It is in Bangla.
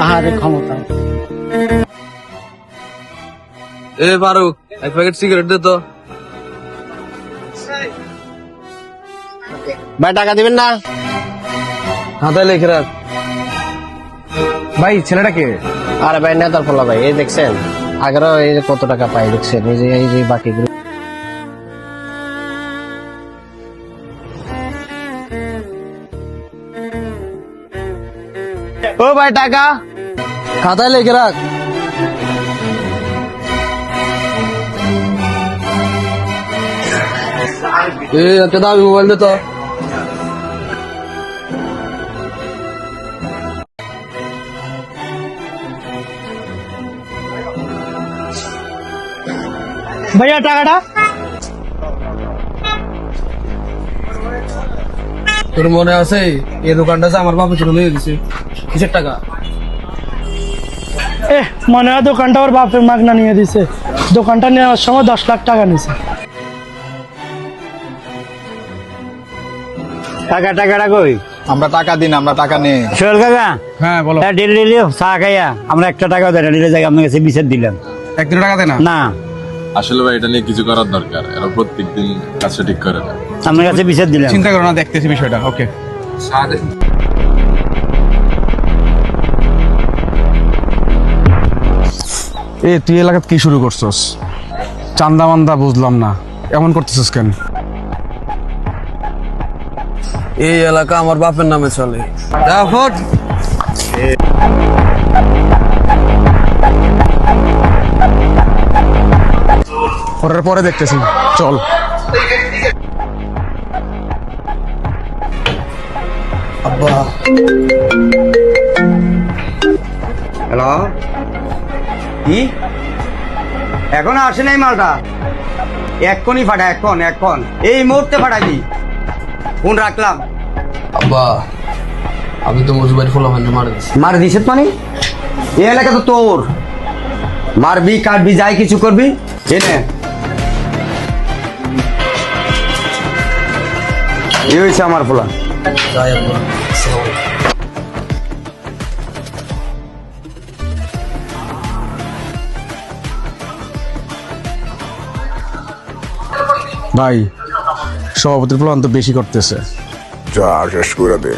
আহারে ক্ষমতা। এ ফারুক, এক প্যাকেট সিগারেট দে তো। ভাই টাকা দিবেন না? খাতায় লিখে রাখ। ভাই ছেলেটাকে আরে ভাই নেতার পোলা ভাই, এই দেখছেন আগেরও এই যে কত টাকা পাই দেখছেন, এই যে বাকিগুলো। ও ভাই টাকা খাতায় লিখে রাখ। একটা দামি মোবাইল দে তো। ভাইয়া টাকাটা। তোর মনে আছে এই দোকানটা যে আমার বাপে চলে নিয়ে গেছে? কিসের টাকা? মনে হয় দোকানটা ওর বাপের মাগনা নিয়ে দিছে। দোকানটা নেওয়ার সময় 10 লাখ টাকা নিছে। টাকাটা কই? আমরা টাকা দিন, আমরা টাকা নেই। সোহেল কাকা, হ্যাঁ বলো। ডেলি চা খাইয়া আমরা একটা টাকা দেয় না, জায়গায় আপনার কাছে বিচার দিলাম একদিন টাকা দে না। না। আসলে ভাই এটা নিয়ে কিছু করার দরকার, এরা প্রত্যেকদিন কাজটা ঠিক করে না। আপনার কাছে বিচার দিলাম। চিন্তা করো না, দেখতেছি বিষয়টা। ওকে এ তুই এলাকাত কি শুরু করছস? চান্দা মান্দা বুঝলাম না, এমন করতেছস কেন? এই এলাকা আমার বাপের নামে চলে। যা ফট। পরের পরে দেখতেছি, চল। আব্বা হ্যালো, কি এখন আসে নাই মালটা? এক্ষুনি ফাটা, এখন এই মুহূর্তে ফাটাবি। ফোন রাখলাম। আব্বা, আমি তো মজুবাইর ফোলা মানে মার দিছি। মার দিছে মানে? এই এলাকা তো তোর, মারবি কাটবি যাই কিছু করবি। এনে এই হয়েছে আমার ফোলা। যাই আব্বা। ভাই সভাপতির প্ল্যান তো বেশি করতেছে। যা শেষ করে দে।